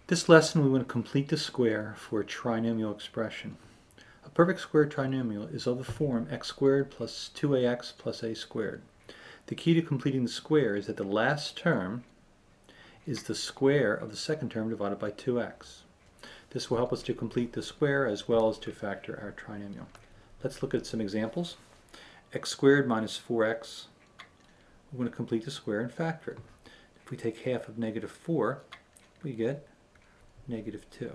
This lesson we want to complete the square for a trinomial expression. A perfect square trinomial is of the form x squared plus 2ax plus a squared. The key to completing the square is that the last term is the square of the second term divided by 2x. This will help us to complete the square as well as to factor our trinomial. Let's look at some examples. X squared minus 4x. We're going to complete the square and factor it. If we take half of negative 4, we get negative 2.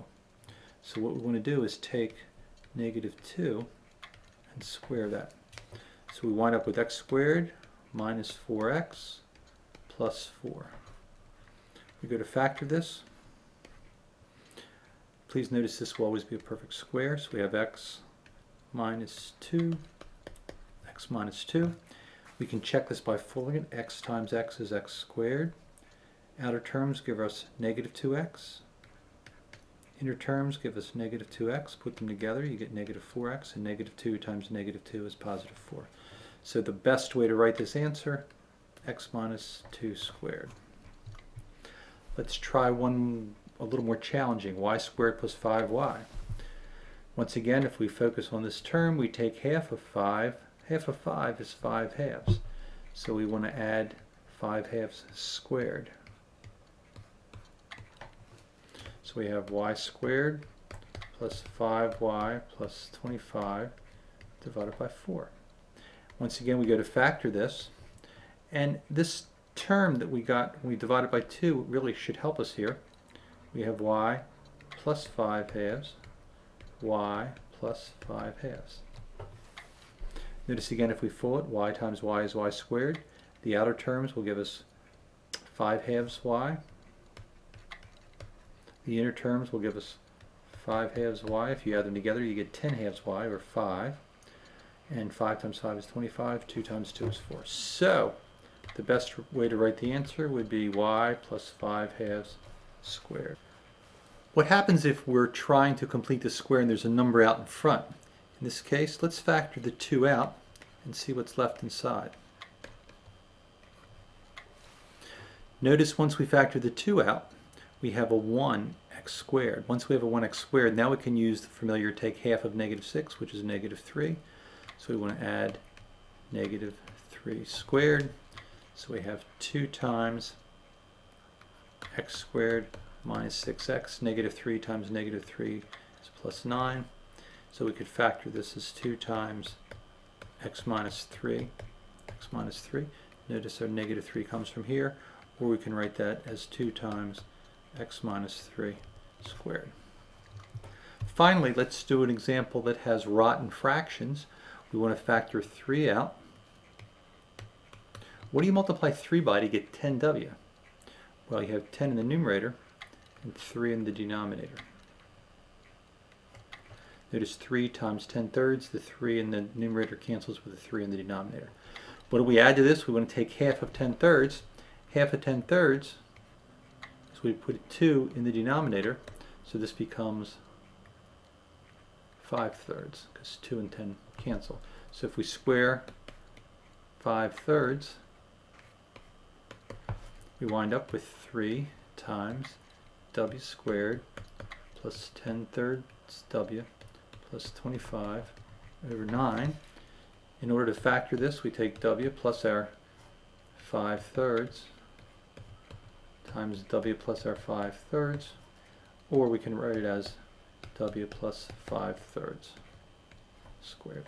So what we want to do is take negative 2 and square that. So we wind up with x squared minus 4x plus 4. We go to factor this. Please notice this will always be a perfect square. So we have x minus 2, x minus 2. We can check this by folding it. X times x is x squared. Outer terms give us negative 2x. Inner terms give us negative 2x. Put them together, you get negative 4x, and negative 2 times negative 2 is positive 4. So the best way to write this answer, x minus 2 squared. Let's try one a little more challenging, y squared plus 5y. Once again, if we focus on this term, we take half of 5. Half of 5 is 5 halves. So we want to add 5 halves squared. So we have y squared plus 5y plus 25 divided by 4. Once again, we go to factor this. And this term that we got when we divided by 2 really should help us here. We have y plus 5 halves, y plus 5 halves. Notice again, if we fold it, y times y is y squared. The outer terms will give us 5 halves y. The inner terms will give us 5 halves y. If you add them together, you get 10 halves y, or 5. And 5 times 5 is 25. 2 times 2 is 4. So, the best way to write the answer would be y plus 5 halves squared. What happens if we're trying to complete the square and there's a number out in front? In this case, let's factor the 2 out and see what's left inside. Notice once we factor the 2 out, we have a 1x squared. Once we have a 1x squared, now we can use the familiar take half of negative 6, which is negative 3. So we want to add negative 3 squared. So we have 2 times x squared minus 6x. Negative 3 times negative 3 is plus 9. So we could factor this as 2 times x minus 3. X minus 3. Notice our negative 3 comes from here. Or we can write that as 2 times x minus 3 squared. Finally, let's do an example that has rotten fractions. We want to factor 3 out. What do you multiply 3 by to get 10w? Well, you have 10 in the numerator and 3 in the denominator. Notice 3 times 10 thirds, the 3 in the numerator cancels with the 3 in the denominator. What do we add to this? We want to take half of 10 thirds. Half of 10 thirds, so we put 2 in the denominator, so this becomes 5 thirds, because 2 and 10 cancel. So if we square 5 thirds, we wind up with 3 times w squared plus 10 thirds w plus 25 over 9. In order to factor this, we take w plus our 5 thirds times w plus our 5 thirds, or we can write it as w plus 5 thirds squared.